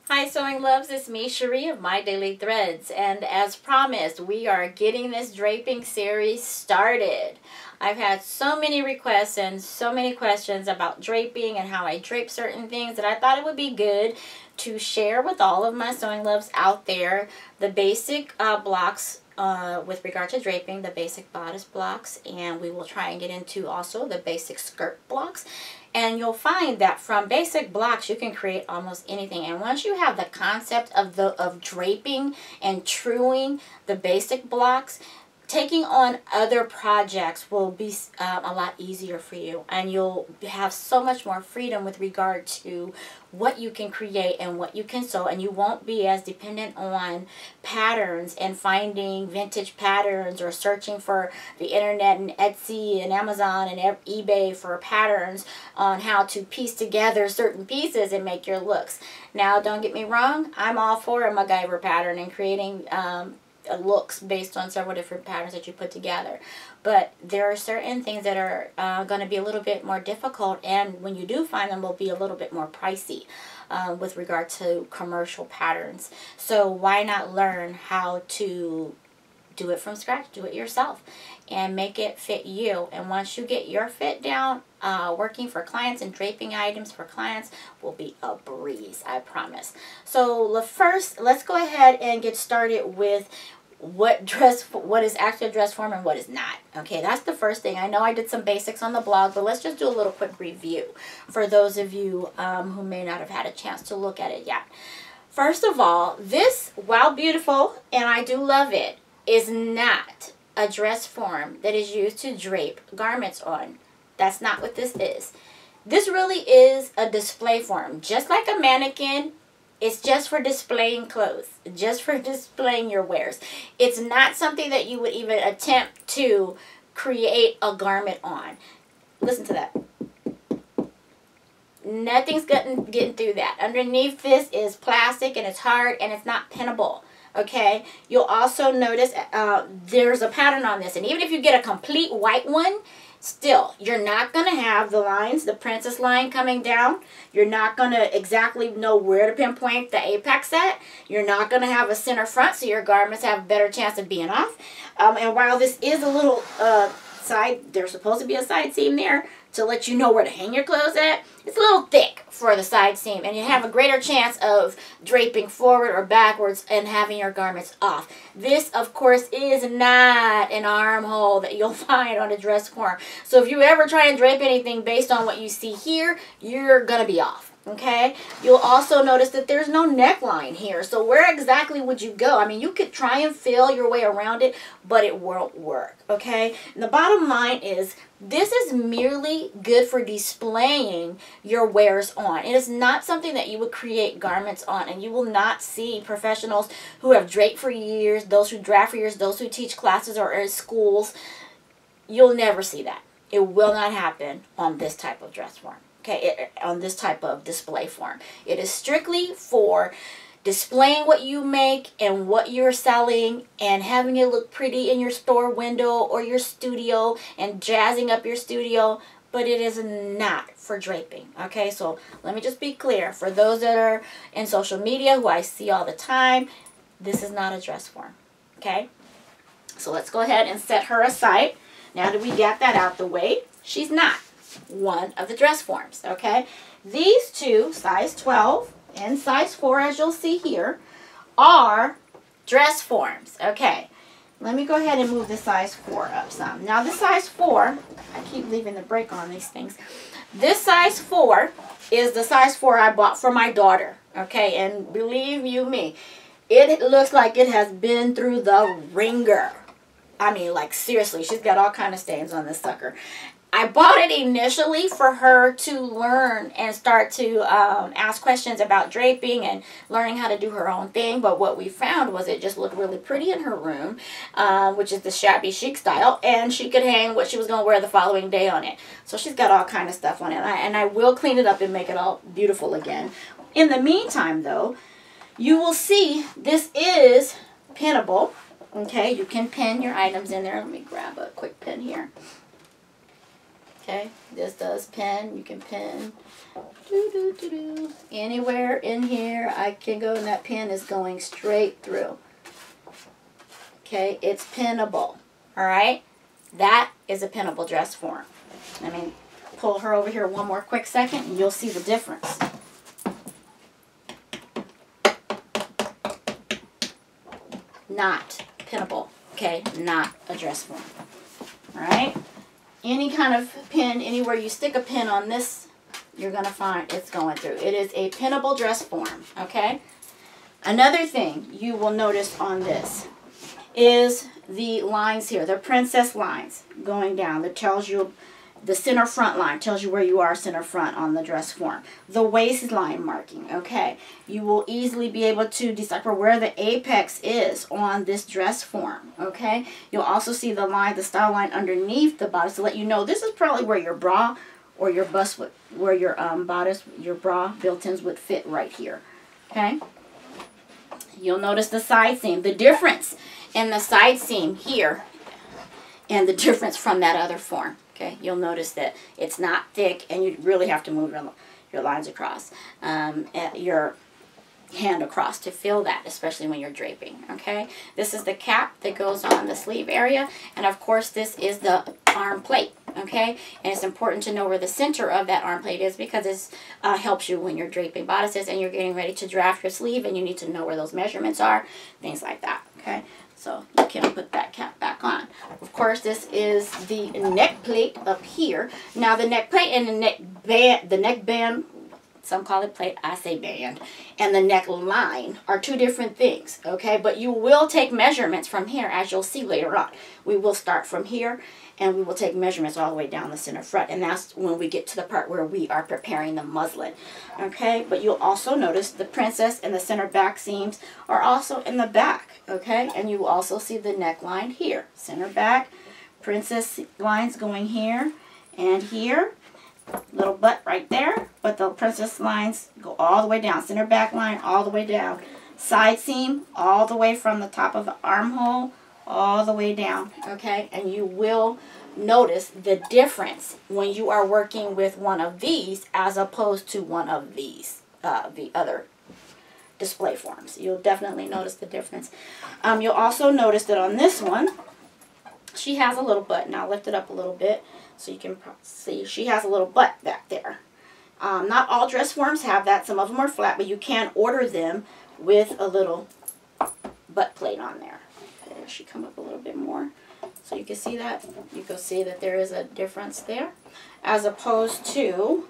Hi sewing loves, it's me Cherie of My Daily Threads, and as promised we are getting this draping series started. I've had so many requests and so many questions about draping and how I drape certain things that I thought it would be good to share with all of my sewing loves out there the basic blocks with regard to draping, the basic bodice blocks, and we will try and get into also the basic skirt blocks. And you'll find that from basic blocks you can create almost anything. And once you have the concept of draping and truing the basic blocks, taking on other projects will be a lot easier for you, and you'll have so much more freedom with regard to what you can create and what you can sew, and you won't be as dependent on patterns and finding vintage patterns or searching for the internet and Etsy and Amazon and eBay for patterns on how to piece together certain pieces and make your looks. Now, don't get me wrong, I'm all for a MacGyver pattern and creating looks based on several different patterns that you put together, but there are certain things that are going to be a little bit more difficult, and when you do find them will be a little bit more pricey with regard to commercial patterns. So why not learn how to do it from scratch, do it yourself, and make it fit you. And once you get your fit down, working for clients and draping items for clients will be a breeze, I promise. So first, let's go ahead and get started with what is actually a dress form and what is not. Okay, that's the first thing. I know I did some basics on the blog, but let's just do a little quick review for those of you who may not have had a chance to look at it yet. First of all, this, while beautiful, and I do love it, is not a dress form that is used to drape garments on. That's not what this is. This really is a display form. Just like a mannequin, it's just for displaying clothes, just for displaying your wares. It's not something that you would even attempt to create a garment on. Listen to that. Nothing's getting through that. Underneath this is plastic, and it's hard, and it's not pinnable. Okay, you'll also notice there's a pattern on this, and even if you get a complete white one, still you're not going to have the lines, the princess line coming down. You're not going to exactly know where to pinpoint the apex at. You're not going to have a center front, so your garments have a better chance of being off. And while this is a little side, there's supposed to be a side seam there to let you know where to hang your clothes at. It's a little thick for the side seam, and you have a greater chance of draping forward or backwards and having your garments off. This, of course, is not an armhole that you'll find on a dress form. So if you ever try and drape anything based on what you see here, you're going to be off. Okay, you'll also notice that there's no neckline here. So where exactly would you go? I mean, you could try and feel your way around it, but it won't work. Okay, and the bottom line is this is merely good for displaying your wares on. It is not something that you would create garments on, and you will not see professionals who have draped for years, those who draft for years, those who teach classes or in schools. You'll never see that. It will not happen on this type of dress form. Okay, on this type of display form. It is strictly for displaying what you make and what you're selling and having it look pretty in your store window or your studio and jazzing up your studio, but it is not for draping. Okay, so let me just be clear. For those that are in social media who I see all the time, this is not a dress form. Okay, so let's go ahead and set her aside. Now that we got that out the way, she's not one of the dress forms. Okay, these two, size 12 and size 4, as you'll see here, are dress forms. Okay, let me go ahead and move the size 4 up some. Now this size 4, I keep leaving the break on these things. This size 4 is the size 4 I bought for my daughter. Okay, and believe you me, it looks like it has been through the ringer. I mean, like, seriously, she's got all kind of stains on this sucker. I bought it initially for her to learn and start to ask questions about draping and learning how to do her own thing. But what we found was it just looked really pretty in her room, which is the shabby chic style. And she could hang what she was going to wear the following day on it. So she's got all kind of stuff on it. And I will clean it up and make it all beautiful again. In the meantime, though, you will see this is pinnable. Okay, you can pin your items in there. Let me grab a quick pin here. Okay, this does pin. You can pin Anywhere in here I can go, and that pin is going straight through. Okay, it's pinnable. All right, that is a pinnable dress form. Let me pull her over here one more quick second, and you'll see the difference. Not pinnable. Okay, not a dress form. All right, any kind of pin, anywhere you stick a pin on this, you're going to find it's going through. It is a pinnable dress form, okay? Another thing you will notice on this is the lines here. They're princess lines going down. That tells you the center front line, tells you where you are center front on the dress form. The waistline marking, okay? You will easily be able to decipher where the apex is on this dress form, okay? You'll also see the line, the style line underneath the bodice to let you know this is probably where your bra or your bust would, where your bodice, your bra built-ins would fit right here, okay? You'll notice the side seam, the difference in the side seam here and the difference from that other form, okay? You'll notice that it's not thick, and you really have to move your lines across, your hand across to feel that, especially when you're draping, okay? This is the cap that goes on the sleeve area, and of course this is the arm plate, okay? And it's important to know where the center of that arm plate is, because it helps you when you're draping bodices and you're getting ready to draft your sleeve, and you need to know where those measurements are, things like that, okay? So you can put that cap back on. Of course, this is the neck plate up here. Now the neck plate and the neck band, some call it plate, I say band, and the neckline are two different things, okay? But you will take measurements from here, as you'll see later on. We will start from here, and we will take measurements all the way down the center front, and that's when we get to the part where we are preparing the muslin, okay? But you'll also notice the princess and the center back seams are also in the back, okay? And you will also see the neckline here, center back, princess lines going here and here. Little butt right there, but the princess lines go all the way down. Center back line all the way down. Side seam all the way from the top of the armhole all the way down, okay? And you will notice the difference when you are working with one of these as opposed to one of these, the other display forms. You'll definitely notice the difference. You'll also notice that on this one, she has a little butt. Now lift it up a little bit so you can see she has a little butt back there. Not all dress forms have that. Some of them are flat, but you can order them with a little butt plate on there. Okay, she come up a little bit more so you can see that. You can see that there is a difference there as opposed to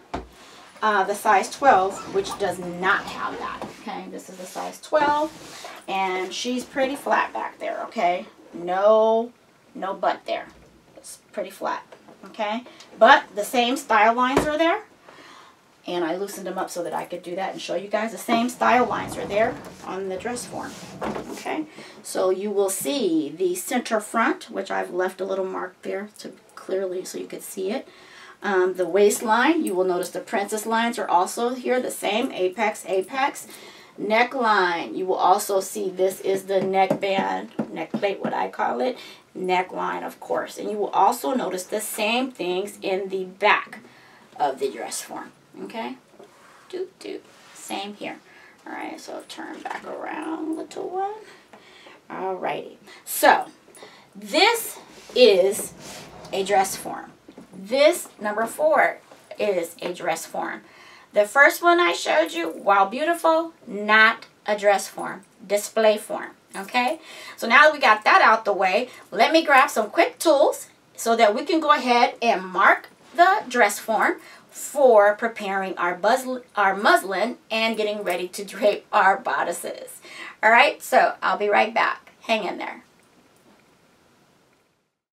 the size 12, which does not have that. Okay, this is the size 12, and she's pretty flat back there, okay? No butt there. It's pretty flat, okay? But the same style lines are there, and I loosened them up so that I could do that and show you guys. The same style lines are there on the dress form, okay? So you will see the center front, which I've left a little mark there to clearly so you could see it. The waistline, you will notice the princess lines are also here, the same, apex. Neckline, you will also see this is the neck band, neck plate, what I call it, neckline, of course. And you will also notice the same things in the back of the dress form, okay? Same here. All right, so turn back around, little one. All righty. So this is a dress form. This, number 4, is a dress form. The first one I showed you, while beautiful, not a dress form, display form, okay? So now that we got that out the way, let me grab some quick tools so that we can go ahead and mark the dress form for preparing our muslin and getting ready to drape our bodices. All right, so I'll be right back. Hang in there.